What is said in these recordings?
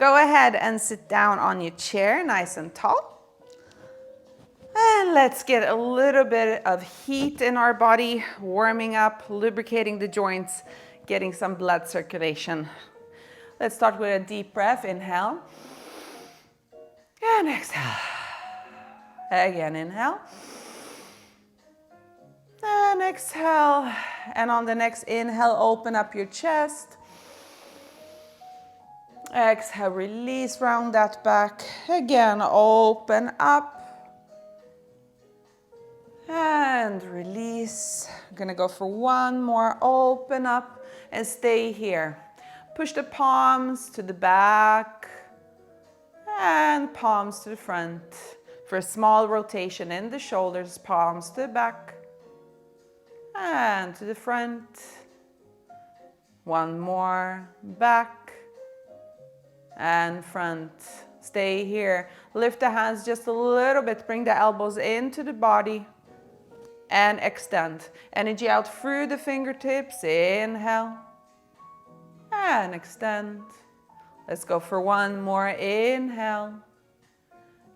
Go ahead and sit down on your chair, nice and tall. And let's get a little bit of heat in our body, warming up, lubricating the joints, getting some blood circulation. Let's start with a deep breath. Inhale. And exhale. Again, inhale. And exhale. And on the next inhale, open up your chest. Exhale, release, round that back. Again, open up. And release. I'm gonna go for one more. Open up and stay here. Push the palms to the back and palms to the front. For a small rotation in the shoulders, palms to the back and to the front. One more, back and front. Stay here. Lift the hands just a little bit. Bring the elbows into the body and extend. Energy out through the fingertips. Inhale and extend. Let's go for one more. Inhale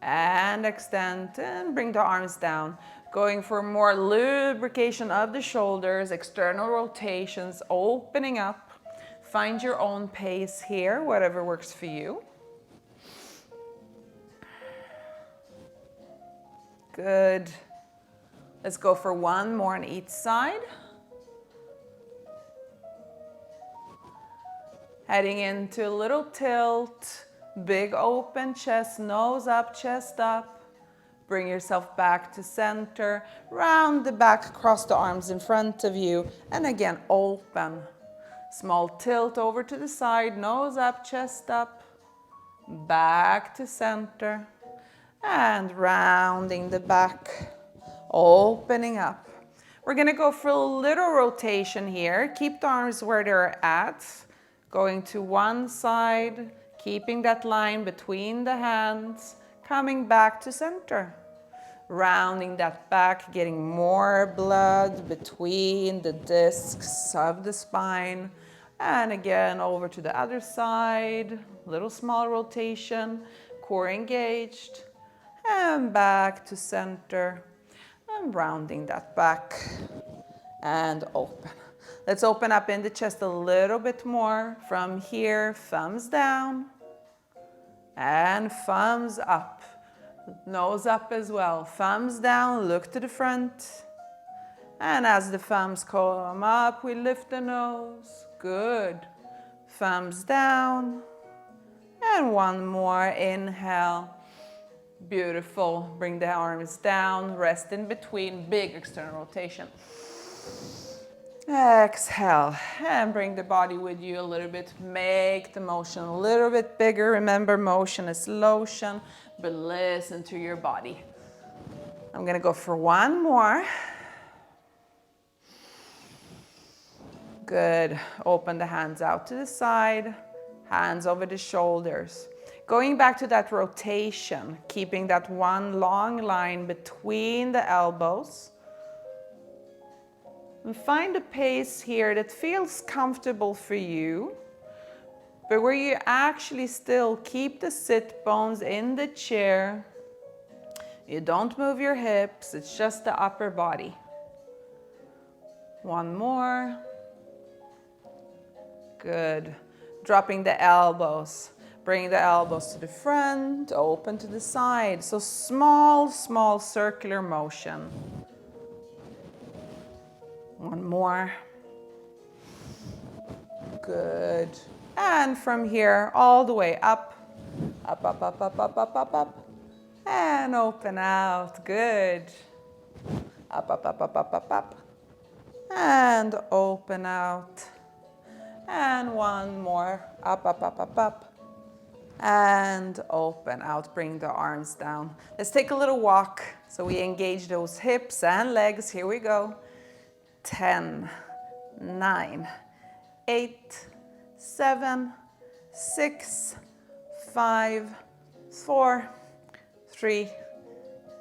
and extend and bring the arms down. Going for more lubrication of the shoulders, external rotations, opening up. Find your own pace here, whatever works for you. Good. Let's go for one more on each side. Heading into a little tilt, big open chest, nose up, chest up. Bring yourself back to center, round the back, cross the arms in front of you, and again, open. Small tilt over to the side, nose up, chest up, back to center, and rounding the back, opening up. We're gonna go for a little rotation here. Keep the arms where they're at, going to one side, keeping that line between the hands, coming back to center. Rounding that back, getting more blood between the discs of the spine. And again, over to the other side, little small rotation, core engaged, and back to center, and rounding that back, and open. Let's open up in the chest a little bit more. From here, thumbs down, and thumbs up. Nose up as well. Thumbs down, look to the front. And as the thumbs come up, we lift the nose. Good. Thumbs down. And one more. Inhale. Beautiful. Bring the arms down. Rest in between. Big external rotation. Exhale. And bring the body with you a little bit. Make the motion a little bit bigger. Remember, motion is lotion, but listen to your body. I'm going to go for one more. Good. Open the hands out to the side, hands over the shoulders. Going back to that rotation, keeping that one long line between the elbows. And find a pace here that feels comfortable for you, but where you actually still keep the sit bones in the chair. You don't move your hips, it's just the upper body. One more. Good. Dropping the elbows. Bring the elbows to the front, open to the side. So small, small circular motion. One more. Good. And from here, all the way up. Up, up, up, up, up, up, up, up. And open out. Good. Up, up, up, up, up, up, up. And open out. And one more. Up, up, up, up, up. And open out. Bring the arms down. Let's take a little walk so we engage those hips and legs. Here we go. 10, 9, 8, 7, 6, 5, 4, 3,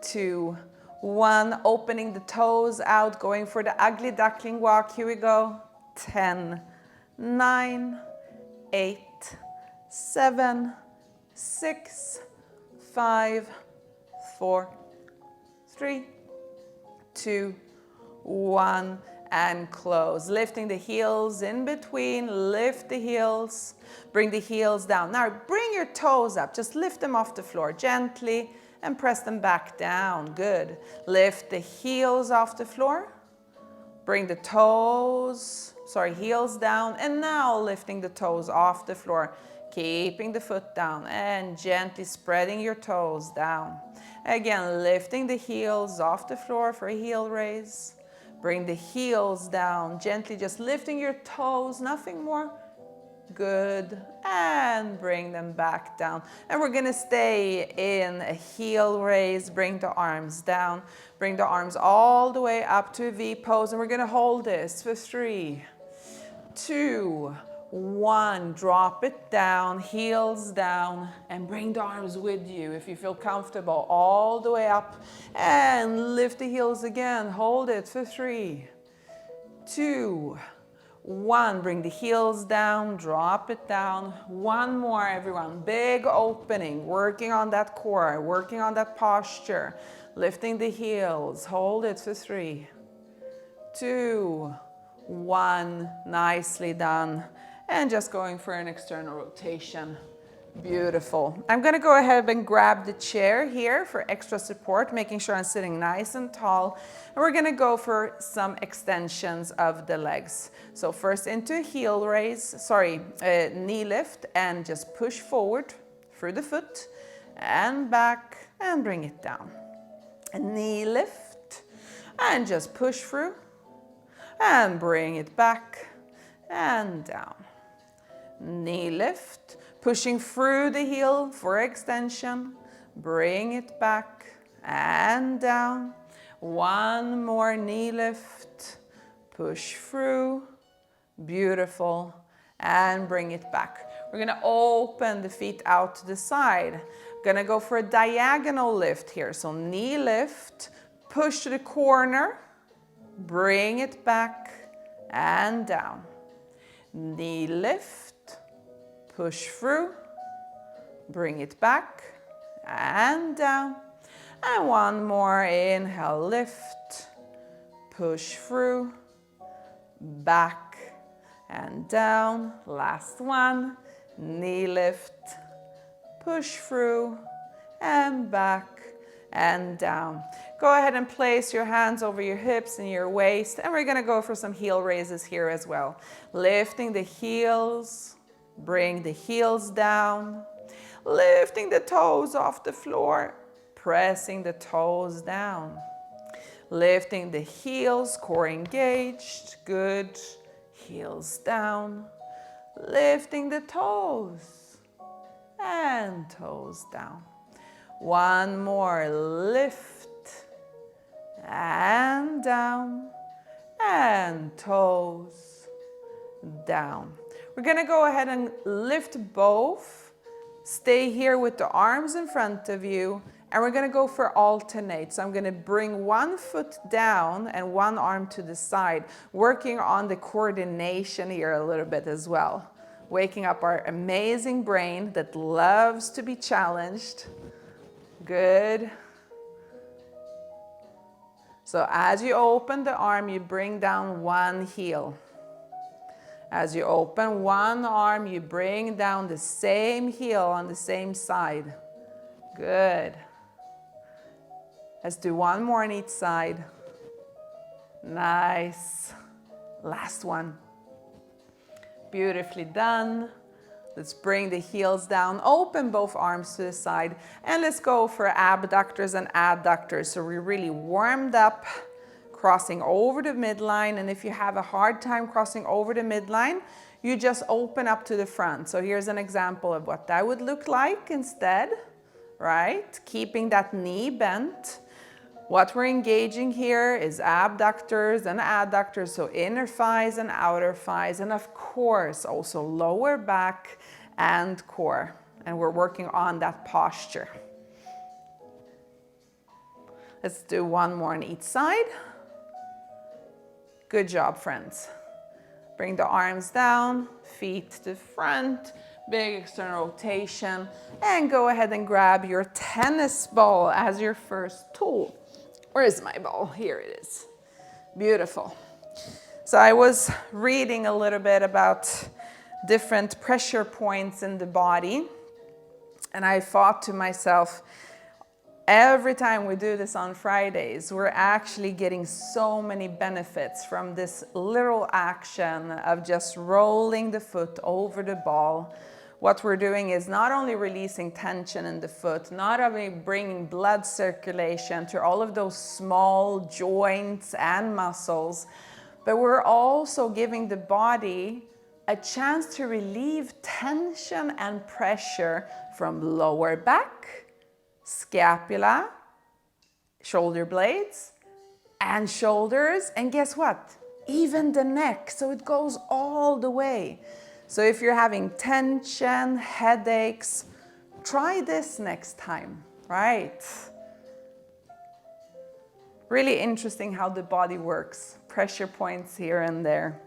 2, 1. Opening the toes out, going for the ugly duckling walk. Here we go. 10, 9, 8, 7, 6, 5, 4, 3, 2, 1, and close. Lifting the heels in between, lift the heels, bring the heels down. Now bring your toes up, just lift them off the floor gently and press them back down. Good. Lift the heels off the floor, bring the heels down, and now lifting the toes off the floor, keeping the foot down and gently spreading your toes down. Again, lifting the heels off the floor for a heel raise. Bring the heels down, gently just lifting your toes, nothing more. Good. And bring them back down. And we're going to stay in a heel raise. Bring the arms down. Bring the arms all the way up to a V pose. And we're going to hold this for 3, 2, 1. Drop it down, heels down, and bring the arms with you if you feel comfortable, all the way up. And lift the heels again. Hold it for 3, 2, 1. Bring the heels down, drop it down. One more, everyone. Big opening, working on that core, working on that posture. Lifting the heels. Hold it for 3, 2, 1. Nicely done. And just going for an external rotation. Beautiful. I'm going to go ahead and grab the chair here for extra support, making sure I'm sitting nice and tall. And we're going to go for some extensions of the legs. So first into a heel raise, knee lift, and just push forward through the foot and back and bring it down. A knee lift and just push through and bring it back and down. Knee lift, pushing through the heel for extension, bring it back and down. One more knee lift, push through, beautiful, and bring it back. We're gonna open the feet out to the side. Gonna go for a diagonal lift here. So knee lift, push to the corner, bring it back and down. Knee lift, push through, bring it back and down. And one more, inhale, lift, push through, back and down. Last one, knee lift, push through and back and down. Go ahead and place your hands over your hips and your waist, and we're gonna go for some heel raises here as well. Lifting the heels, bring the heels down, lifting the toes off the floor, pressing the toes down. Lifting the heels, core engaged, good. Heels down, lifting the toes and toes down. One more, lift and down and toes down. We're gonna go ahead and lift both. Stay here with the arms in front of you, and we're gonna go for alternate. So I'm gonna bring one foot down and one arm to the side, working on the coordination here a little bit as well. Waking up our amazing brain that loves to be challenged. Good. So as you open the arm, you bring down one heel. As you open one arm, you bring down the same heel on the same side. Good. Let's do one more on each side. Nice. Last one. Beautifully done. Let's bring the heels down, open both arms to the side, and let's go for abductors and adductors. So we're really warmed up, crossing over the midline, and if you have a hard time crossing over the midline, you just open up to the front. So here's an example of what that would look like instead, right? Keeping that knee bent. What we're engaging here is abductors and adductors, so inner thighs and outer thighs, and of course also lower back and core. And we're working on that posture. Let's do one more on each side. Good job, friends. Bring the arms down, feet to the front. big external rotation, and go ahead and grab your tennis ball as your first tool. Where is my ball? Here it is. Beautiful. So I was reading a little bit about different pressure points in the body, and I thought to myself, every time we do this on Fridays, we're actually getting so many benefits from this little action of just rolling the foot over the ball. What we're doing is not only releasing tension in the foot, not only bringing blood circulation to all of those small joints and muscles, but we're also giving the body a chance to relieve tension and pressure from lower back, scapula, shoulder blades, and shoulders, and guess what? Even the neck, so it goes all the way. So if you're having tension, headaches, try this next time, right? Really interesting how the body works. Pressure points here and there.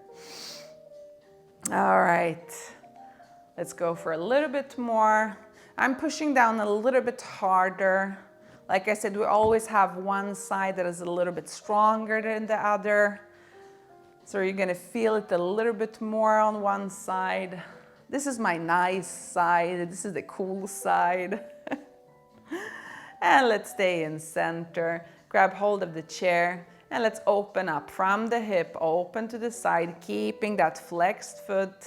All right, let's go for a little bit more. I'm pushing down a little bit harder. Like I said, we always have one side that is a little bit stronger than the other. So you're gonna feel it a little bit more on one side. This is my nice side. This is the cool side. And let's stay in center. Grab hold of the chair and let's open up from the hip, open to the side, keeping that flexed foot,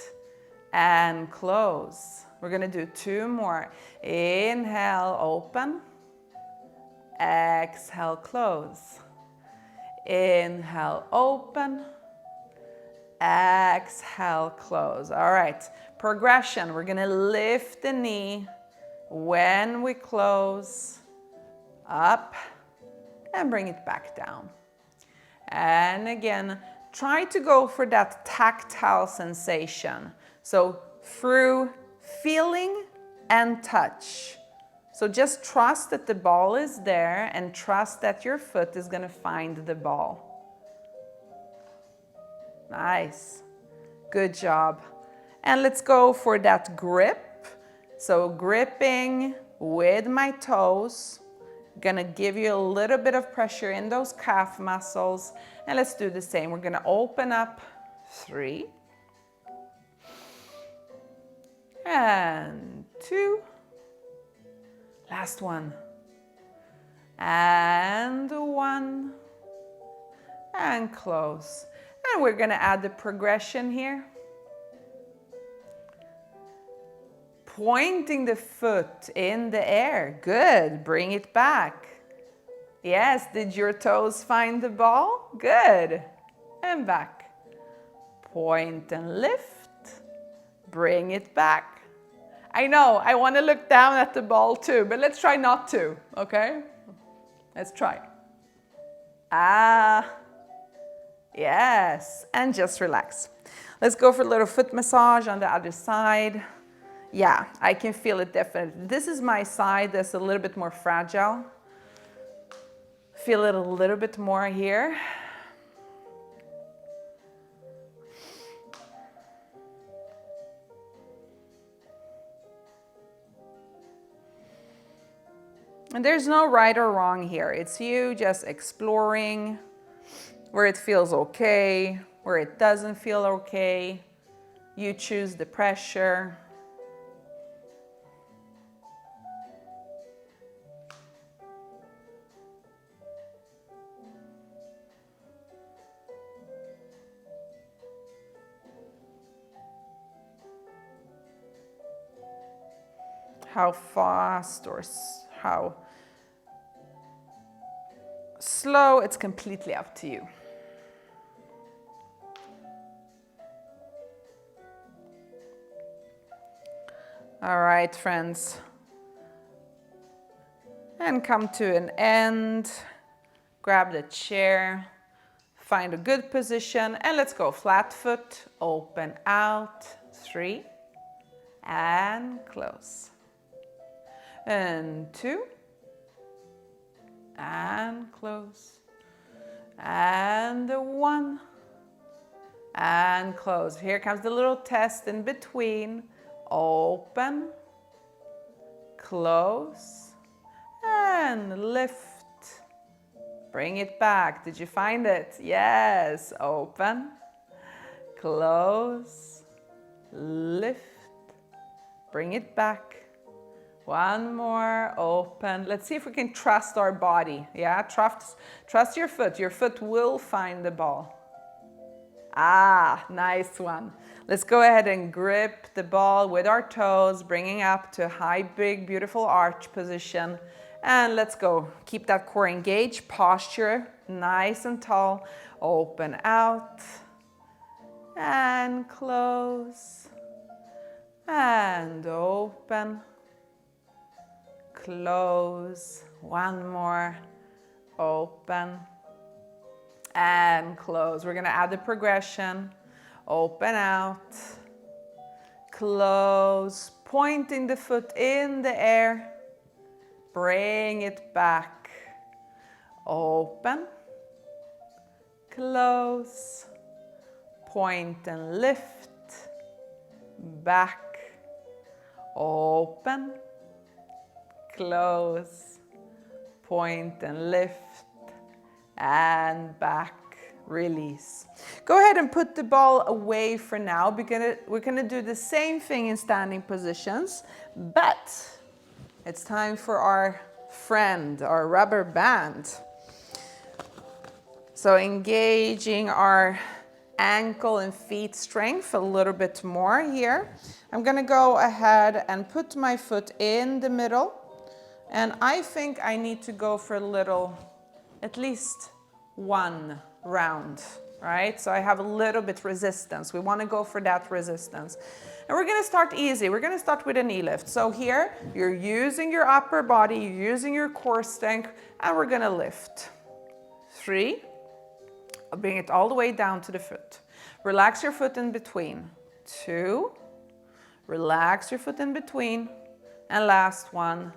and close. We're gonna do 2 more. Inhale, open. Exhale, close. Inhale, open. Exhale, close. All right, progression. We're gonna lift the knee when we close, up, and bring it back down. And again, try to go for that tactile sensation. So through feeling and touch. So just trust that the ball is there and trust that your foot is gonna find the ball. Nice, good job. And let's go for that grip. So gripping with my toes, gonna give you a little bit of pressure in those calf muscles. And let's do the same. We're gonna open up, 3, and 2, last one, and 1, and close. And we're gonna add the progression here. Pointing the foot in the air. Good, bring it back. Yes, did your toes find the ball? Good, and back. Point and lift, bring it back. I know, I wanna look down at the ball too, but let's try not to, okay? Let's try. Yes, and just relax. Let's go for a little foot massage on the other side. Yeah, I can feel it definitely. This is my side that's a little bit more fragile. Feel it a little bit more here. And there's no right or wrong here. It's you just exploring where it feels okay, where it doesn't feel okay. You choose the pressure. How fast or how slow, it's completely up to you. All right, friends. And come to an end. Grab the chair. Find a good position. And let's go flat foot. Open out. 3. And close. And 2. And close. And 1. And close. Here comes the little test in between. open, close, and lift. Bring it back. Did you find it? Yes. Open, close, lift, bring it back. One more, open. Let's see if we can trust our body. Yeah, trust your foot. Your foot will find the ball. Ah, nice one. Let's go ahead and grip the ball with our toes, bringing up to a high, big, beautiful arch position. And let's go. Keep that core engaged, posture nice and tall. Open out and close and open, close. One more, open and close. We're gonna add the progression. Open out, close, pointing the foot in the air, bring it back, open, close, point and lift, back, open, close, point and lift, and back, release. Go ahead and put the ball away for now because we're gonna do the same thing in standing positions, but it's time for our friend, our rubber band. So engaging our ankle and feet strength a little bit more here. I'm gonna go ahead and put my foot in the middle, and I think I need to go for a little, at least one round, right? So I have a little bit resistance. We want to go for that resistance. And we're going to start easy. We're going to start with a knee lift. So here, you're using your upper body, you're using your core strength, and we're going to lift. 3. I'll bring it all the way down to the foot. Relax your foot in between. 2. Relax your foot in between. And last one.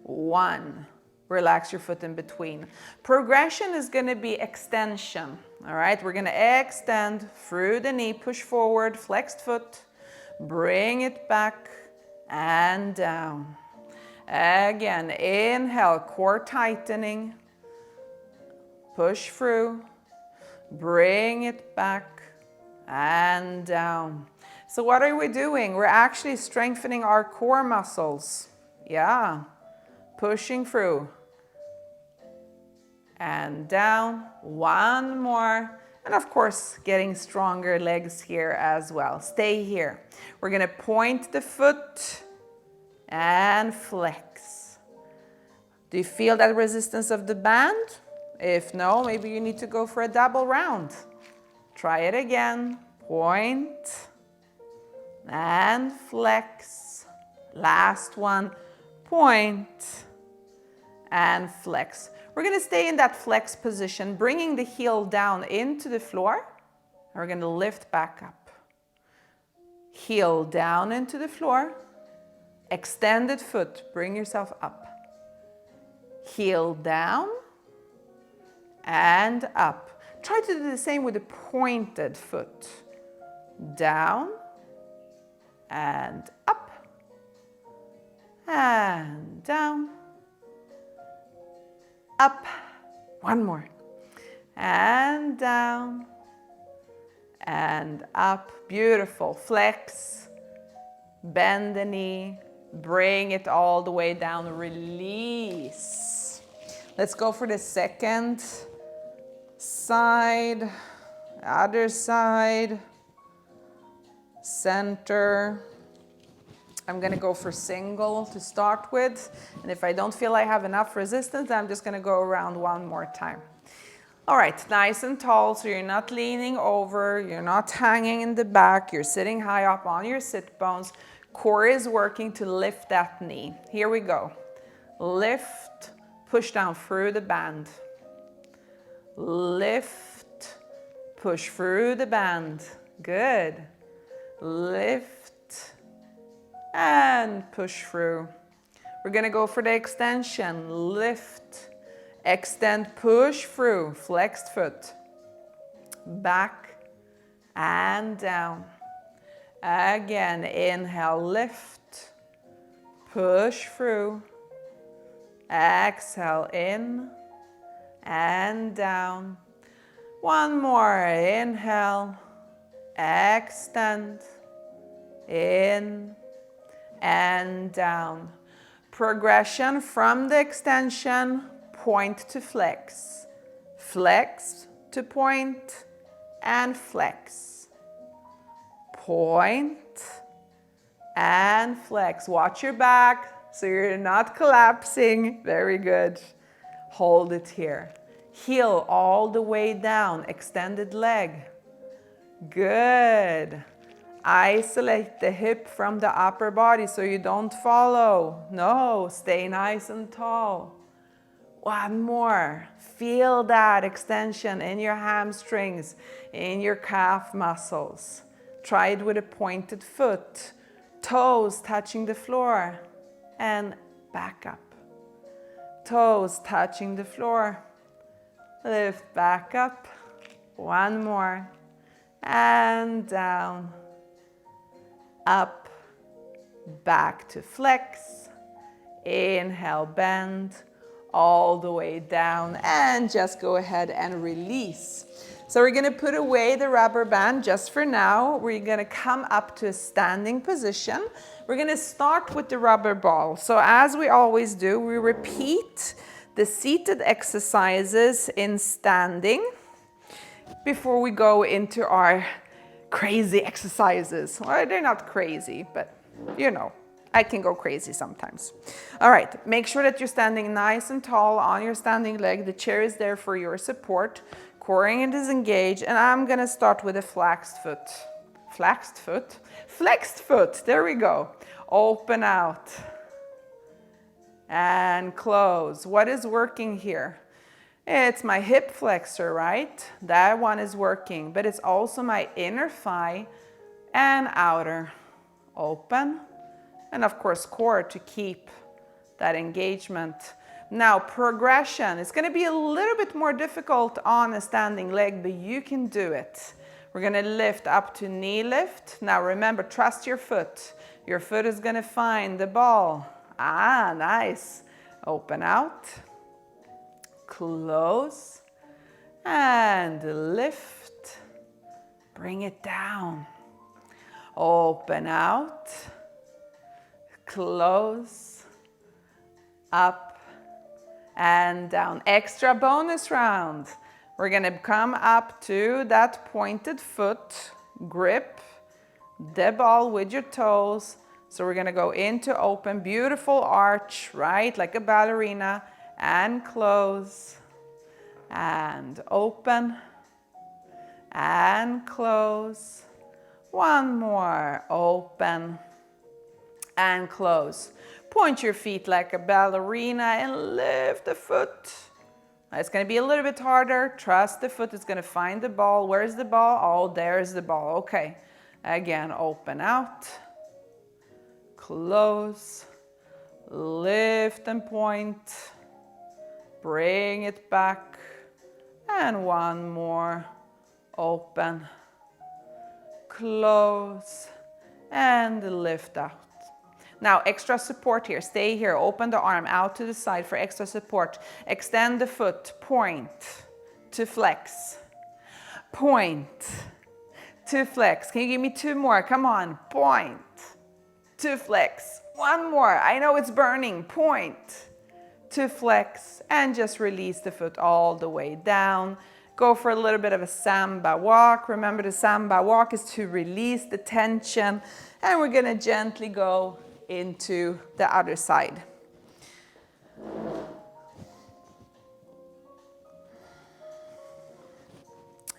1. Relax your foot in between. Progression is going to be extension. All right, we're going to extend through the knee, push forward, flexed foot, bring it back and down. Again, inhale, core tightening, push through, bring it back and down. So what are we doing? We're actually strengthening our core muscles. Yeah. Pushing through and down. One more. And of course, getting stronger legs here as well. Stay here. We're going to point the foot and flex. Do you feel that resistance of the band? If no, maybe you need to go for a double round. Try it again. Point and flex. Last one. Point and flex. We're going to stay in that flex position, bringing the heel down into the floor. And we're going to lift back up. Heel down into the floor. Extended foot. Bring yourself up. Heel down and up. Try to do the same with the pointed foot. Down and up. And down, up, one more, and down, and up, beautiful, flex, bend the knee, bring it all the way down, release. Let's go for the second side, other side, center. I'm going to go for single to start with. And if I don't feel I have enough resistance, I'm just going to go around one more time. All right, nice and tall. So you're not leaning over. You're not hanging in the back. You're sitting high up on your sit bones. Core is working to lift that knee. Here we go. Lift, push down through the band. Lift, push through the band. Good. Lift. And push through. We're going to go for the extension. Lift, extend, push through. Flexed foot. Back and down. Again, inhale, lift, push through. Exhale, in and down. One more, inhale, extend, in and down. Progression from the extension, point to flex. Flex to point and flex. Point and flex. Watch your back so you're not collapsing. Very good. Hold it here. Heel all the way down. Extended leg. Good. Isolate the hip from the upper body so you don't follow. No, stay nice and tall. One more. Feel that extension in your hamstrings, in your calf muscles. Try it with a pointed foot. Toes touching the floor and back up. Toes touching the floor. Lift back up. One more. And down. Up. Back to flex. Inhale, bend. All the way down. And just go ahead and release. So we're going to put away the rubber band just for now. We're going to come up to a standing position. We're going to start with the rubber ball. So as we always do, we repeat the seated exercises in standing before we go into our crazy exercises. Well, they're not crazy, but you know, I can go crazy sometimes. All right, make sure that you're standing nice and tall on your standing leg. The chair is there for your support. Core is engaged, and I'm gonna start with a flexed foot. Flexed foot? Flexed foot, there we go. Open out. And close. What is working here? It's my hip flexor, right? That one is working, but it's also my inner thigh and outer. Open. And of course, core to keep that engagement. Now, progression. It's going to be a little bit more difficult on a standing leg, but you can do it. We're going to lift up to knee lift. Now, remember, trust your foot. Your foot is going to find the ball. Ah, nice. Open out. Close. And lift. Bring it down. Open out. Close. Up. And down. Extra bonus round. We're going to come up to that pointed foot. Grip the ball with your toes. So we're going to go into open. Beautiful arch, right? Like a ballerina. And close. And open. And close. One more. Open. And close. Point your feet like a ballerina and lift the foot. It's going to be a little bit harder. Trust the foot is going to find the ball. Where's the ball? Oh, there's the ball. Okay. Again, open out. Close. Lift and point. Bring it back. And one more. Open. Close. And lift out. Now, extra support here. Stay here. Open the arm out to the side for extra support. Extend the foot. Point to flex. Point to flex. Can you give me two more? Come on. Point to flex. One more. I know it's burning. Point to flex. And just release the foot all the way down. Go for a little bit of a samba walk. Remember, the samba walk is to release the tension. And we're going to gently go into the other side.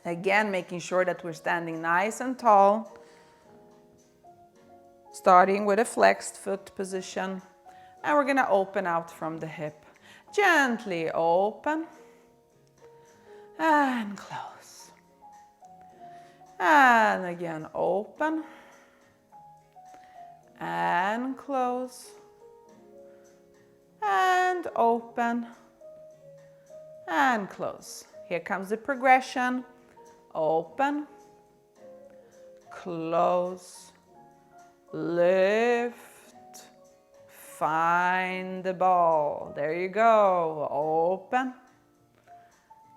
Again, making sure that we're standing nice and tall. Starting with a flexed foot position. And we're going to open out from the hip. Gently open. And close. And again, open. And close. And open. And close. Here comes the progression. Open. Close. lift, find the ball. There you go. Open,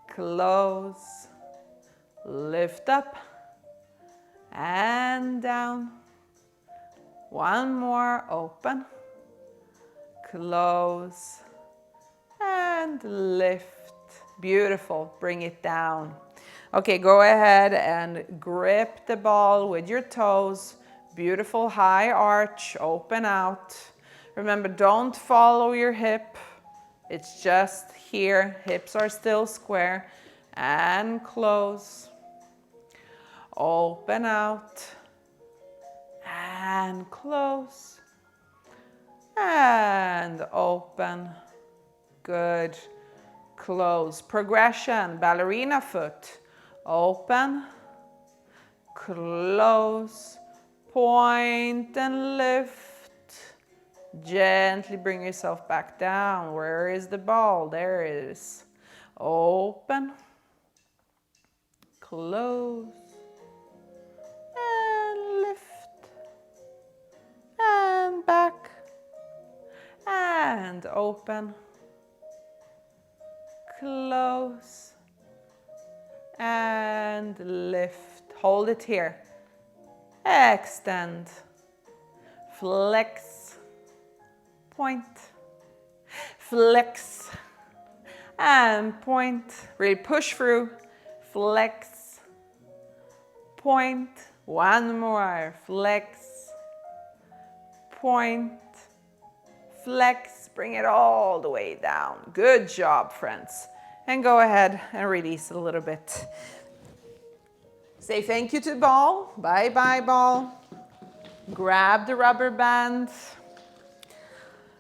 close, lift up and down. One more, open, close, and lift. Beautiful, bring it down. Okay, go ahead and grip the ball with your toes. Beautiful high arch, open out. Remember, don't follow your hip. It's just here, hips are still square. And close, open out, and close, and open. Good. Close. Progression, ballerina foot. Open, close, point and lift. Gently bring yourself back down. Where is the ball? There it is. Open, close, and lift, and back, and open, close, and lift. Hold it here. Extend, flex, point, flex, and point. Really push through, flex, point. One more, flex, point, flex. Bring it all the way down. Good job, friends. And go ahead and release a little bit. Say thank you to the ball. Bye bye, ball. Grab the rubber band.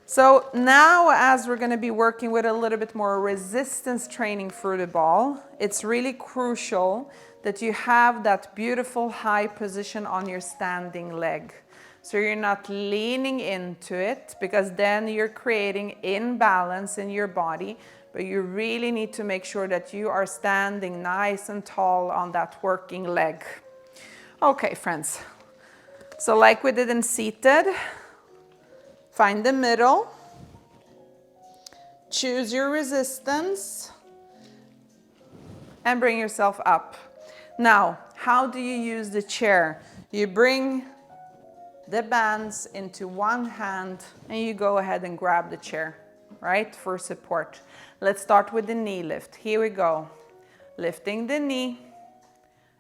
So now, as we're going to be working with a little bit more resistance training through the ball, it's really crucial that you have that beautiful high position on your standing leg. So you're not leaning into it, because then you're creating imbalance in your body. But you really need to make sure that you are standing nice and tall on that working leg. Okay, friends. So like we did in seated, find the middle. Choose your resistance and bring yourself up. Now, how do you use the chair? You bring the bands into one hand and you go ahead and grab the chair, right, for support. Let's start with the knee lift. Here we go. Lifting the knee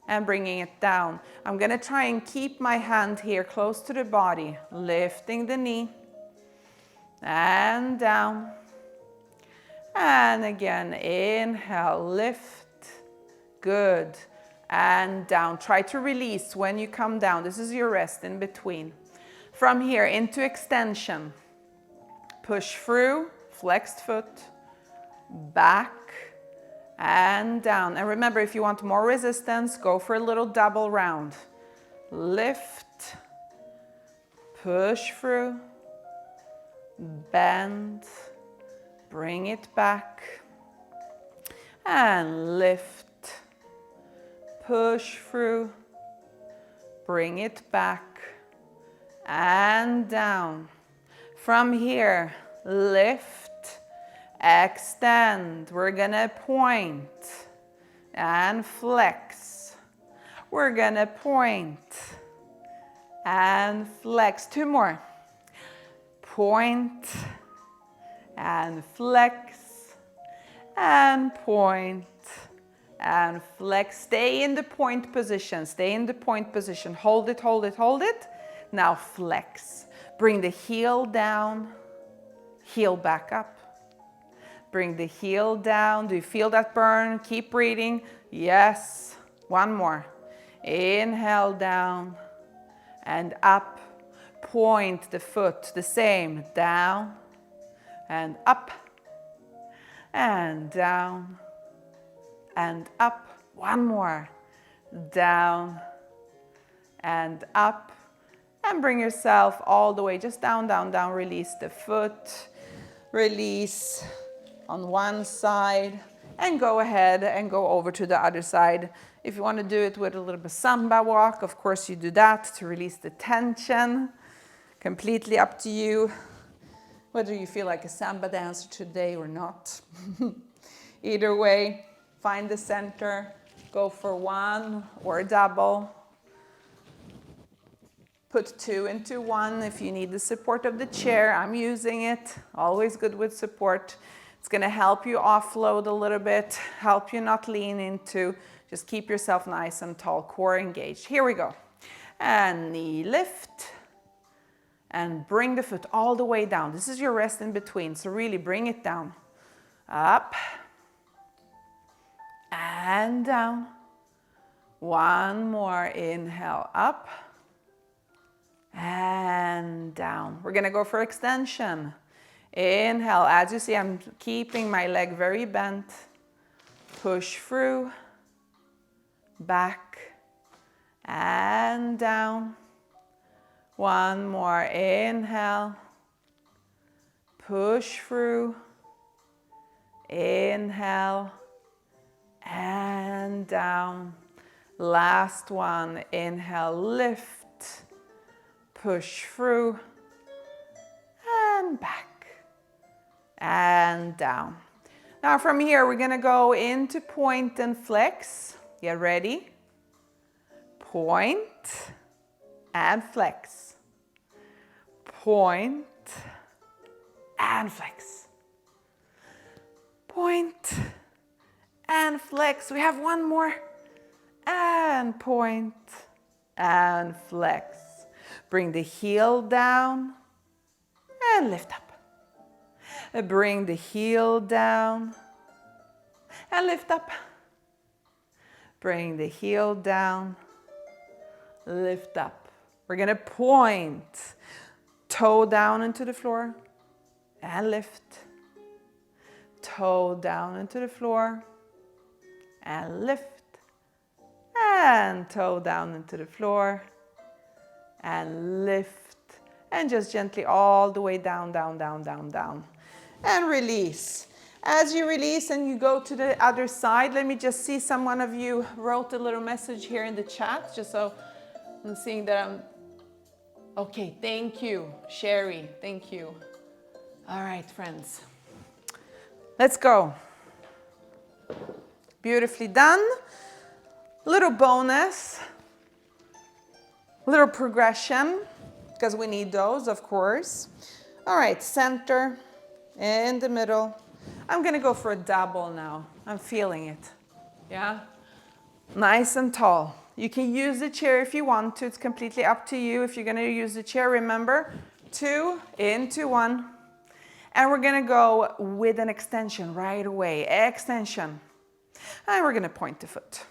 and bringing it down. I'm going to try and keep my hand here close to the body. Lifting the knee and down. And again, inhale, lift. Good. And down. Try to release when you come down. This is your rest in between. From here into extension. Push through, flexed foot. Back and down. And remember, if you want more resistance, go for a little double round. Lift, push through, bend, bring it back, and lift, push through, bring it back, and down. From here, lift, extend. We're gonna point and flex. We're gonna point and flex. Two more. Point and flex and point and flex. Stay in the point position. Stay in the point position. Hold it, hold it, hold it. Now flex. Bring the heel down, heel back up. Bring the heel down. Do you feel that burn? Keep breathing. Yes. One more. Inhale down and up. Point the foot. The same. Down and up and down and up. One more. Down and up. And bring yourself all the way. Just down, down, down. Release the foot. Release on one side and go ahead and go over to the other side. If you want to do it with a little bit samba walk, of course you do that to release the tension. Completely up to you, whether you feel like a samba dancer today or not. Either way, find the center, go for one or a double. Put two into one if you need the support of the chair. I'm using it, always good with support. It's gonna help you offload a little bit, help you not lean into, just keep yourself nice and tall, core engaged. Here we go. And knee lift. And bring the foot all the way down. This is your rest in between, so really bring it down. Up. And down. One more, inhale, up. And down. We're gonna go for extension. Inhale, as you see, I'm keeping my leg very bent. Push through. Back. And down. One more, inhale, push through, inhale, and down. Last one, inhale, lift, push through, and back, and down. Now from here, we're gonna go into point and flex. Get ready? Point and flex. Point and flex. Point and flex. We have one more. And point and flex. Bring the heel down and lift up. Bring the heel down and lift up. Bring the heel down, lift up. We're gonna point. Toe down into the floor and lift. Toe down into the floor and lift. And toe down into the floor and lift. And just gently all the way down, down, down, down, down. And release. As you release and you go to the other side, let me just see, someone of you wrote a little message here in the chat, just so I'm seeing that I'm okay. Thank you, Sherry, thank you. All right, friends, let's go. Beautifully done. Little bonus, little progression, because we need those, of course. All right, center, in the middle. I'm gonna go for a double now. I'm feeling it, yeah? Nice and tall. You can use the chair if you want to. It's completely up to you. If you're gonna use the chair, remember, 2 into 1. And we're gonna go with an extension right away. Extension. And we're gonna point the foot,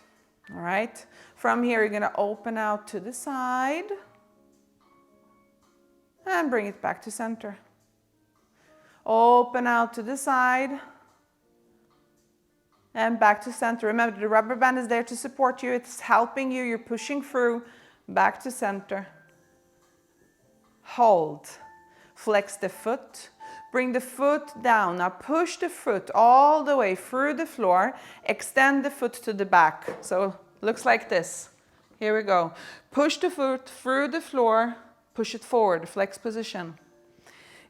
all right? From here, you're gonna open out to the side and bring it back to center. Open out to the side and back to center. Remember, the rubber band is there to support you. It's helping you. You're pushing through. Back to center. Hold. Flex the foot. Bring the foot down. Now push the foot all the way through the floor. Extend the foot to the back. So looks like this. Here we go. Push the foot through the floor. Push it forward. Flex position.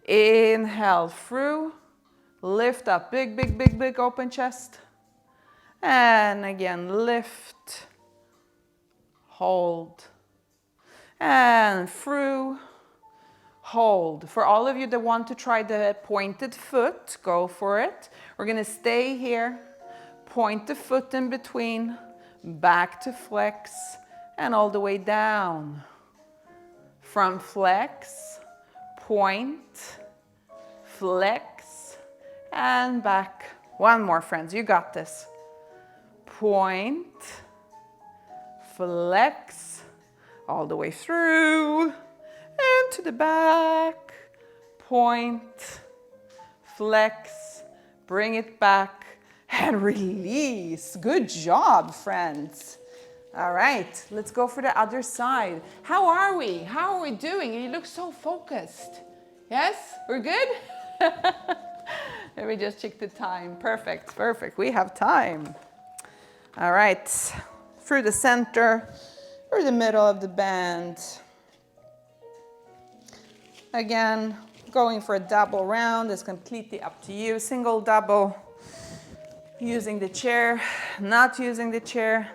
Inhale through. Lift up. Big, big, big, big open chest. And again, lift, hold, and through, hold. For all of you that want to try the pointed foot, go for it. We're gonna stay here, point the foot in between, back to flex, and all the way down. From flex, point, flex, and back. One more, friends, you got this. Point, flex, all the way through, and to the back, point, flex, bring it back, and release. Good job, friends. All right, let's go for the other side. How are we? How are we doing? You look so focused. Yes, we're good? Let me just check the time. Perfect, perfect, we have time. All right, through the center or the middle of the band. Again, going for a double round is completely up to you. Single, double, using the chair, not using the chair.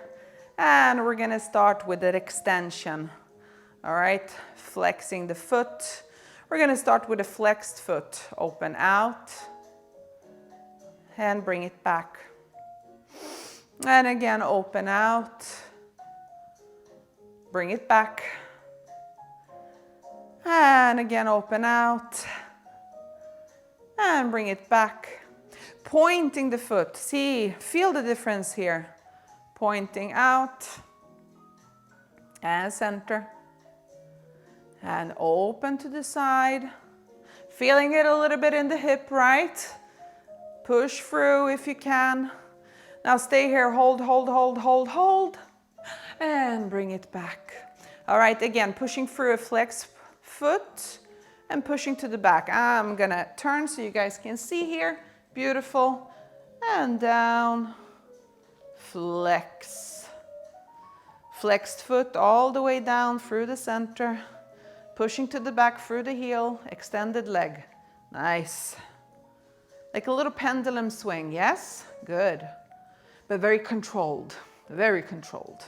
And we're gonna start with an extension. All right, flexing the foot. We're gonna start with a flexed foot. Open out and bring it back. And again, open out, bring it back. And again, open out and bring it back. Pointing the foot, see, feel the difference here. Pointing out and center. And open to the side. Feeling it a little bit in the hip, right? Push through if you can. Now stay here, hold, hold, hold, hold, hold. And bring it back. All right, again, pushing through a flex foot and pushing to the back. I'm gonna turn so you guys can see here. Beautiful. And down. Flex. Flexed foot all the way down through the center. Pushing to the back through the heel. Extended leg. Nice. Like a little pendulum swing, yes? Good. But very controlled. Very controlled.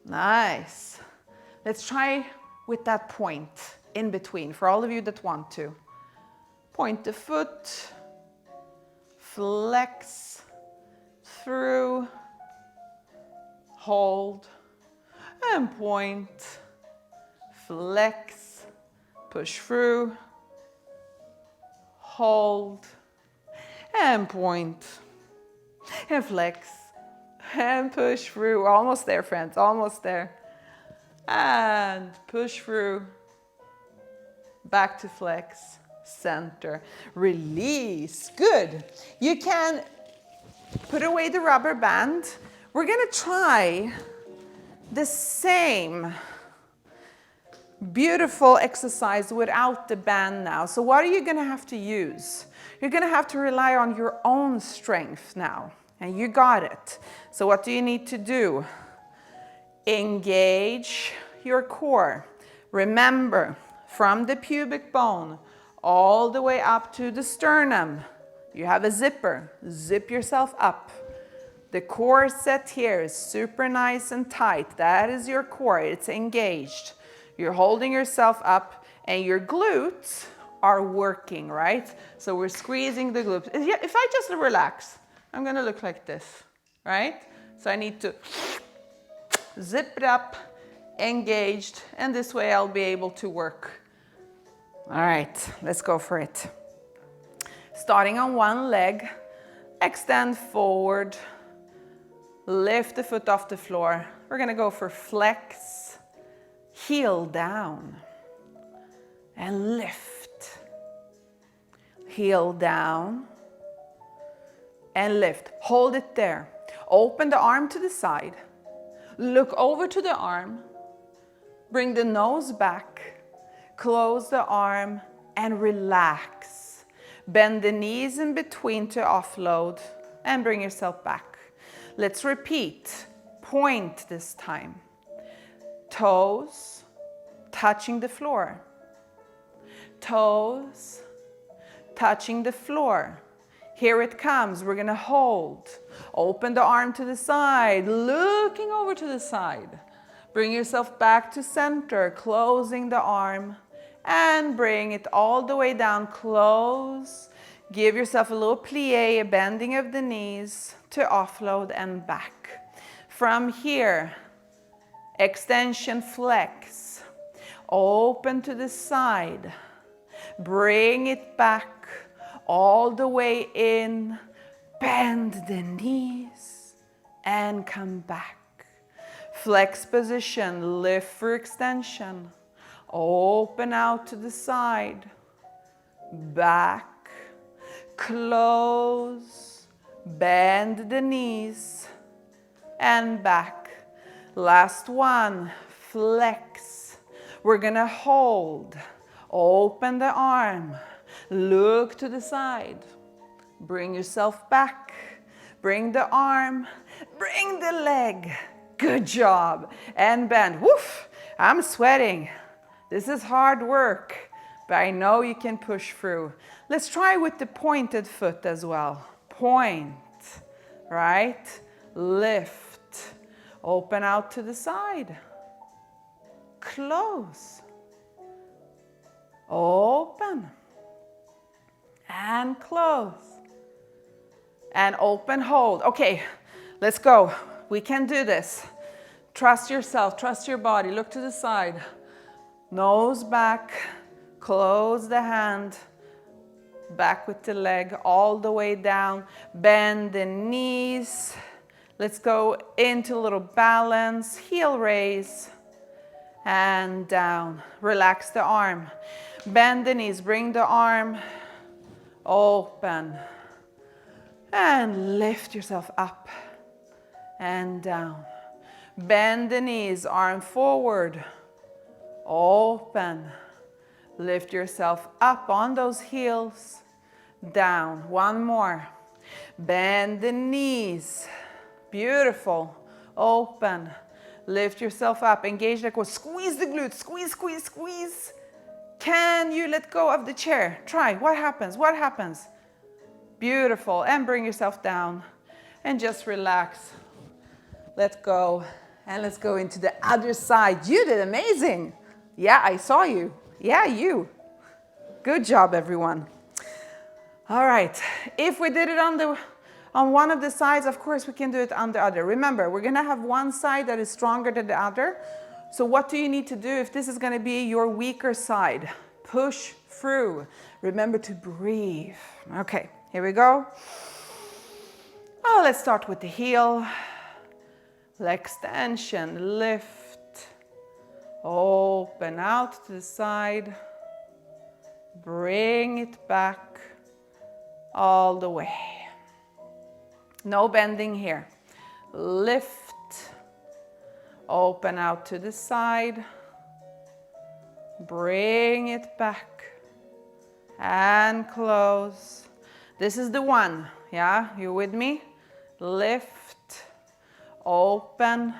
Nice. Let's try with that point in between for all of you that want to. Point the foot, flex through, hold, and point, flex, push through, hold, and point, and flex, and push through. Almost there, friends, almost there. And push through, back to flex, center, release. Good. You can put away the rubber band. We're gonna try the same beautiful exercise without the band now. So what are you gonna have to use? You're gonna have to rely on your own strength now, and you got it. So what do you need to do? Engage your core. Remember, from the pubic bone all the way up to the sternum, you have a zipper. Zip yourself up. The core set here is super nice and tight. That is your core. It's engaged. You're holding yourself up and your glutes are working, right? So we're squeezing the glutes. If I just relax, I'm gonna look like this, right? So I need to zip it up, engaged, and this way I'll be able to work. All right, let's go for it. Starting on one leg, extend forward, lift the foot off the floor. We're gonna go for flex, heel down, and lift. Heel down, and lift. Hold it there. Open the arm to the side. Look over to the arm, bring the nose back, close the arm and relax. Bend the knees in between to offload and bring yourself back. Let's repeat. Point this time. Toes touching the floor. Toes touching the floor. Here it comes. We're gonna hold. Open the arm to the side, looking over to the side. Bring yourself back to center, closing the arm, and bring it all the way down. Close. Give yourself a little plie, a bending of the knees to offload and back. From here, extension flex. Open to the side. Bring it back. All the way in, bend the knees and come back. Flex position, lift for extension. Open out to the side, back, close, bend the knees and back. Last one, flex. We're gonna hold, open the arm. Look to the side. Bring yourself back. Bring the arm. Bring the leg. Good job. And bend. Woof. I'm sweating. This is hard work. but I know you can push through. Let's try with the pointed foot as well. Point, right? Lift, open out to the side. Close, open, and close, and open, hold. Okay, let's go. We can do this. Trust yourself, trust your body. Look to the side. Nose back, close the hand, back with the leg all the way down. Bend the knees. Let's go into a little balance, heel raise, and down. Relax the arm. Bend the knees, bring the arm open, and lift yourself up and down. Bend the knees, arm forward, open. Lift yourself up on those heels, down. One more. Bend the knees. Beautiful. Open. Lift yourself up. Engage the core. Squeeze the glutes. Squeeze, squeeze, squeeze. Can you let go of the chair? Try. What happens? What happens? Beautiful. And bring yourself down. And just relax. Let go. And let's go into the other side. You did amazing. Yeah, I saw you. Yeah, you. Good job, everyone. All right. If we did it on one of the sides, of course, we can do it on the other. Remember, we're going to have one side that is stronger than the other. So what do you need to do if this is going to be your weaker side? Push through. Remember to breathe. Okay, here we go. Oh, let's start with the heel. Leg extension, lift, open out to the side, bring it back all the way. No bending here. Lift, open out to the side, bring it back and close. This is the one, yeah? You with me? Lift. Open,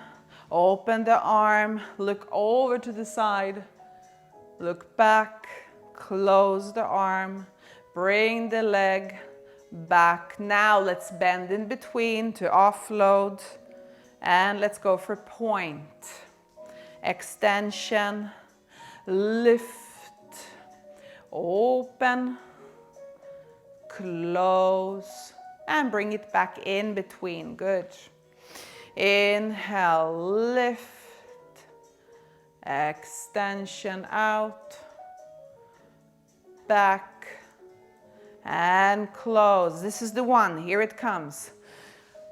open the arm, look over to the side, look back, close the arm, bring the leg back. Now let's bend in between to offload, and let's go for point. Extension, lift, open, close, and bring it back in between. Good. Inhale, lift, extension out, back, and close. This is the one. Here it comes.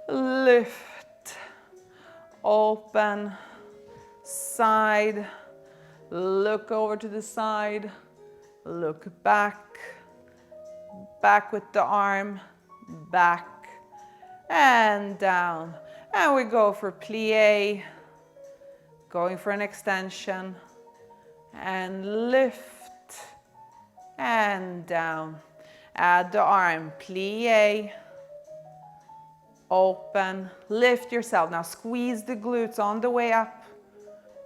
Lift, open, side, look over to the side, look back, back with the arm, back, and down. And we go for plie, going for an extension, and lift, and down. Add the arm, plie, open, lift yourself. Now squeeze the glutes on the way up.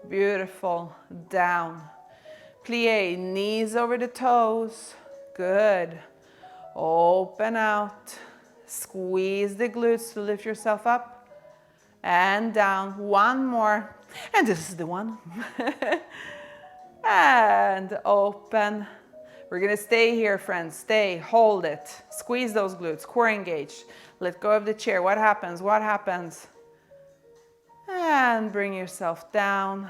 Beautiful, down. Plie, knees over the toes. Good. Open out. Squeeze the glutes to lift yourself up. And down. One more. And this is the one. And open. We're going to stay here, friends. Stay. Hold it. Squeeze those glutes. Core engaged. Let go of the chair. What happens? What happens? And bring yourself down.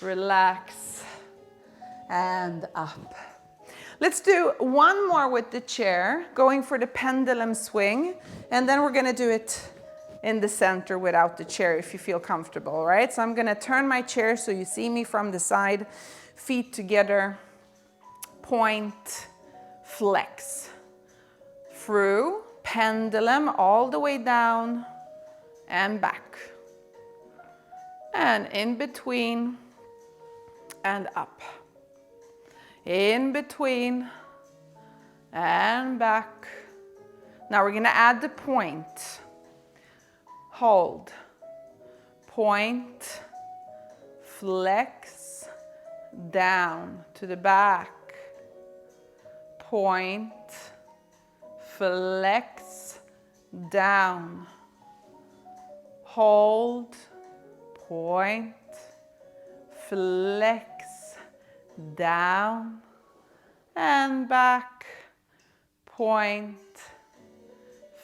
Relax. And up. Let's do one more with the chair, going for the pendulum swing. And then we're going to do it in the center without the chair if you feel comfortable, all right? So I'm going to turn my chair so you see me from the side, feet together, point, flex, through, pendulum all the way down and back, and in between and up, in between and back. Now we're going to add the point. Hold, point, flex, down to the back, point, flex, down, hold, point, flex, down, and back, point,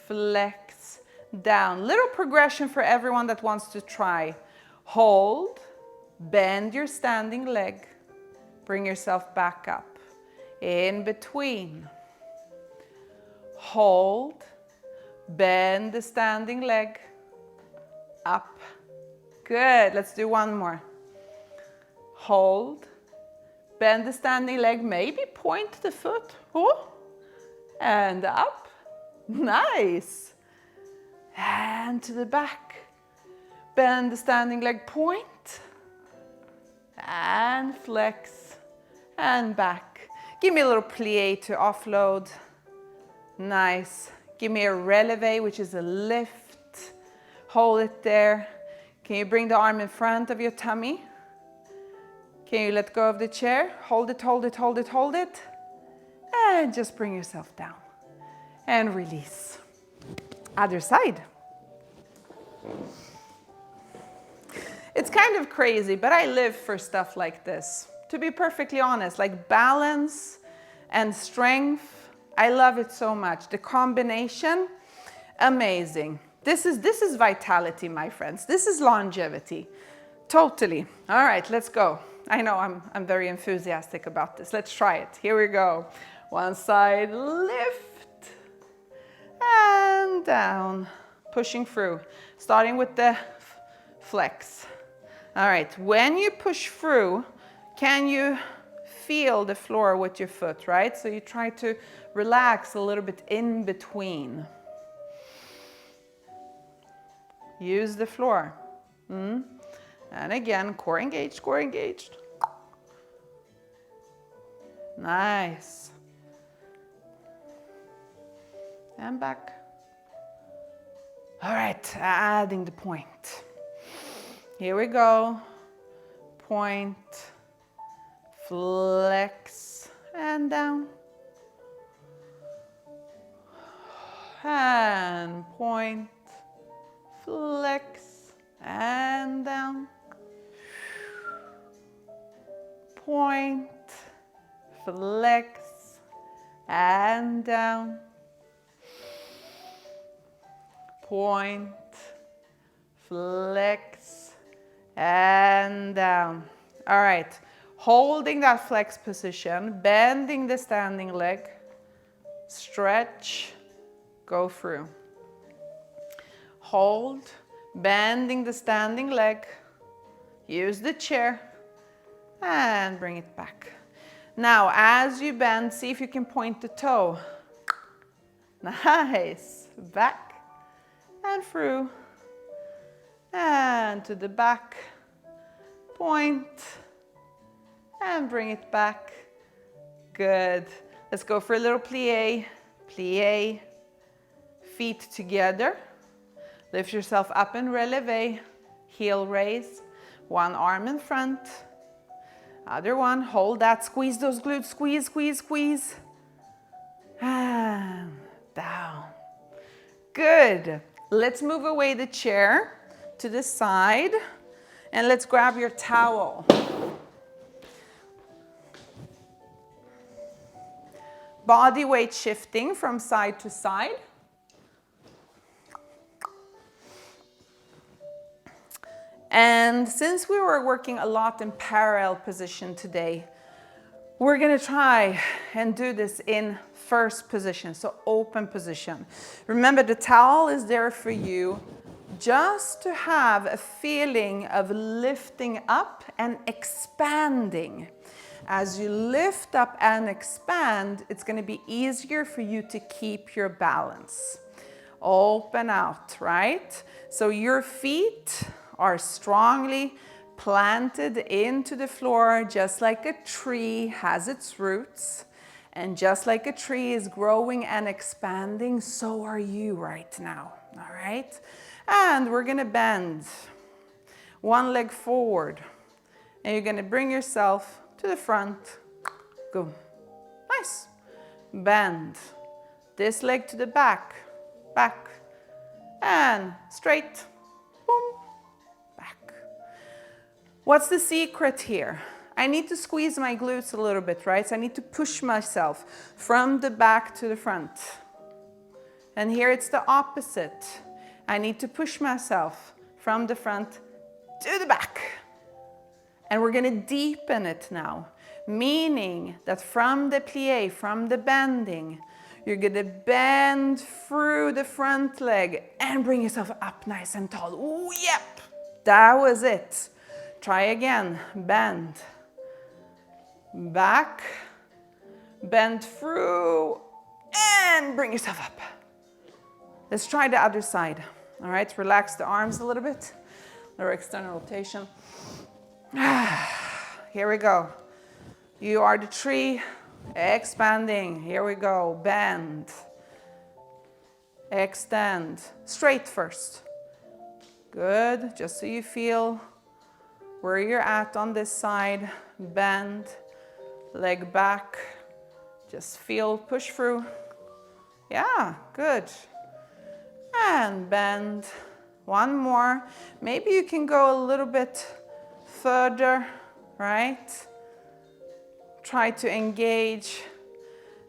flex, down. Little progression for everyone that wants to try. Hold, bend your standing leg, bring yourself back up. In between. Hold, bend the standing leg, up. Good, let's do one more. Hold, bend the standing leg, maybe point the foot, oh, and up. Nice. And to the back. Bend the standing leg, point, and flex, and back. Give me a little plie to offload. Nice. Give me a releve, which is a lift. Hold it there. Can you bring the arm in front of your tummy? Can you let go of the chair? Hold it, hold it, hold it, hold it. And just bring yourself down. And release. Other side. It's kind of crazy, but I live for stuff like this. To be perfectly honest, like balance and strength, I love it so much. The combination, amazing. This is vitality, my friends. This is longevity. Totally. All right, let's go. I know I'm very enthusiastic about this. Let's try it. Here we go. One side, lift, and down. Pushing through, starting with the flex. All right, when you push through, can you feel the floor with your foot, right? So you try to relax a little bit in between. Use the floor. And again, core engaged, core engaged. Nice. And back. All right, adding the point. Here we go. Point, flex, and down. And point, flex, and down. Point, flex, and down. Point, flex, and down. All right, holding that flex position, bending the standing leg, stretch, go through. Hold, bending the standing leg, use the chair, and bring it back. Now, as you bend, see if you can point the toe. Nice. Back and through. And to the back. Point. And bring it back. Good. Let's go for a little plie. Plie. Feet together. Lift yourself up and releve. Heel raise. One arm in front. Other one. Hold that. Squeeze those glutes. Squeeze, squeeze, squeeze. And down. Good. Let's move away the chair to the side. And let's grab your towel. Body weight shifting from side to side. And since we were working a lot in parallel position today, we're gonna try and do this in first position, so open position. Remember, the towel is there for you just to have a feeling of lifting up and expanding. As you lift up and expand, it's gonna be easier for you to keep your balance. Open out, right? So your feet are strongly planted into the floor, just like a tree has its roots. And just like a tree is growing and expanding, so are you right now, all right? And we're gonna bend one leg forward. And you're gonna bring yourself to the front. Go. Nice. bend. This leg to the back, back, and straight, boom, back. What's the secret here? I need to squeeze my glutes a little bit, right? So I need to push myself from the back to the front. And here it's the opposite. I need to push myself from the front to the back. And we're gonna deepen it now, meaning that from the plie, from the bending, you're gonna bend through the front leg and bring yourself up nice and tall. Ooh, yep, that was it. Try again, bend. Back, bend through, and bring yourself up. Let's try the other side. All right, relax the arms a little bit. Little external rotation. Here we go. You are the tree, expanding. Here we go, bend. Extend, straight first. Good, just so you feel where you're at on this side. Bend. Leg back, just feel, push through. Yeah, good. And bend, one more. Maybe you can go a little bit further, right? Try to engage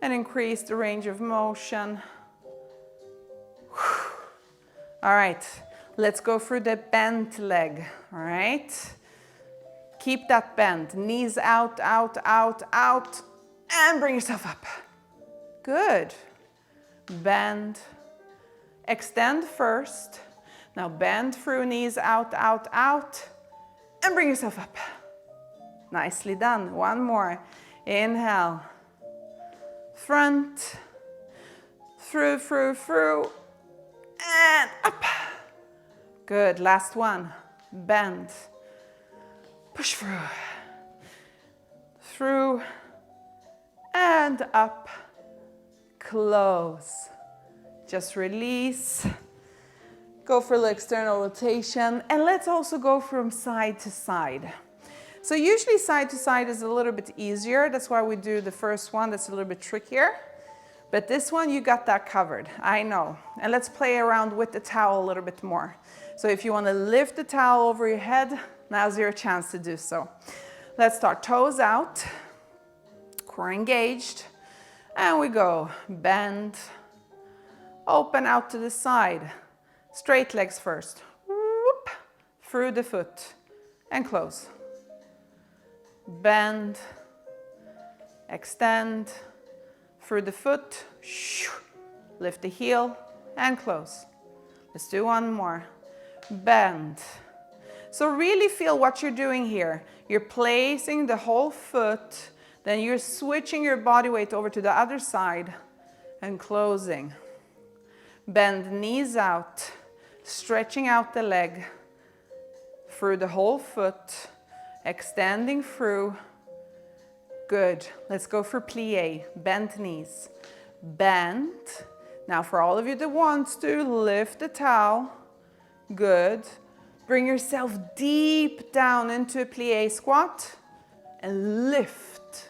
and increase the range of motion. All right, let's go through the bent leg, all right? Keep that bend, knees out, out, out, out, and bring yourself up. Good. Bend, extend first. Now bend through, knees out, out, out, and bring yourself up. Nicely done. One more. Inhale. Front, through, and up. Good. Last one. Bend. Push through, and up, close. Just release. Go for the external rotation, and let's also go from side to side. So usually side to side is a little bit easier. That's why we do the first one. That's a little bit trickier. But this one, you got that covered. I know. And let's play around with the towel a little bit more. So if you want to lift the towel over your head, now's your chance to do so. Let's start toes out, core engaged, and we go bend, open out to the side, straight legs first, whoop, through the foot, and close. Bend, extend, through the foot, lift the heel, and close. Let's do one more. Bend. So really feel what you're doing here. You're placing the whole foot, then you're switching your body weight over to the other side and closing. Bend knees out, stretching out the leg through the whole foot, extending through. Good. Let's go for plie. Bend knees. Bend. Now for all of you that wants to, lift the towel. Good. Bring yourself deep down into a plie squat and lift.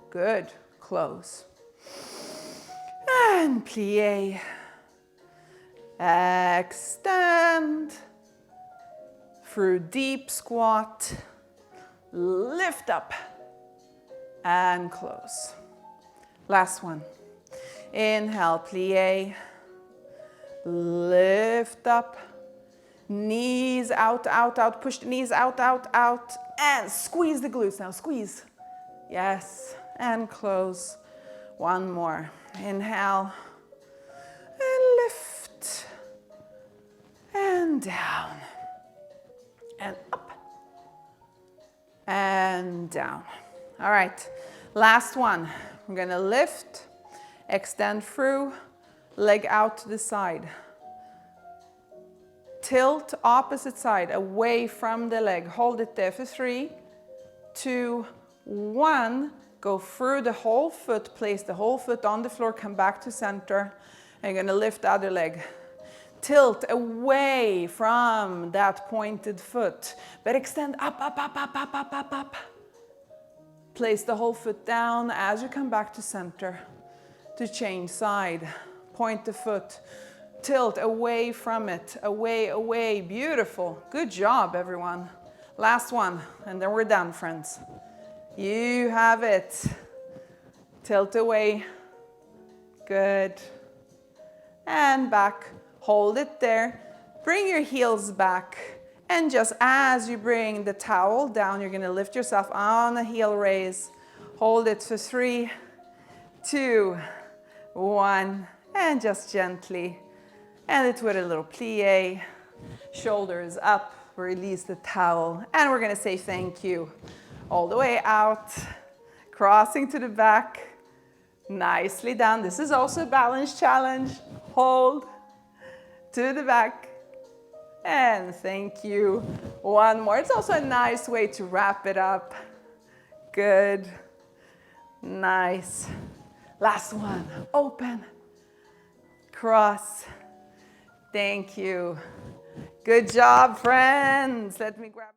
Good. Close. And plie. Extend. Through deep squat. Lift up. And close. Last one. Inhale, plie. Lift up. Knees out, out, out. Push the knees out, out, out. And squeeze the glutes now. Squeeze. Yes. And close. One more. Inhale. And lift. And down. And up. And down. All right. Last one. We're going to lift. Extend through. Leg out to the side. Tilt opposite side, away from the leg. Hold it there for 3, 2, 1. Go through the whole foot, place the whole foot on the floor, come back to center. And you're gonna lift the other leg. Tilt away from that pointed foot, but extend up, up, up, up, up, up, up, up. Place the whole foot down as you come back to center. to change side. Point the foot, tilt away from it, away, away. Beautiful. Good job, everyone. Last one, and then we're done, friends. You have it. Tilt away. Good. And back. Hold it there. Bring your heels back. And just as you bring the towel down, you're going to lift yourself on a heel raise. Hold it for 3, 2, 1. And just gently. And it with a little plie. Shoulders up. Release the towel. And we're going to say thank you. All the way out. Crossing to the back. Nicely done. This is also a balance challenge. Hold to the back. And thank you. One more. It's also a nice way to wrap it up. Good. Nice. Last one. Open. Cross. Thank you. Good job, friends. Let me grab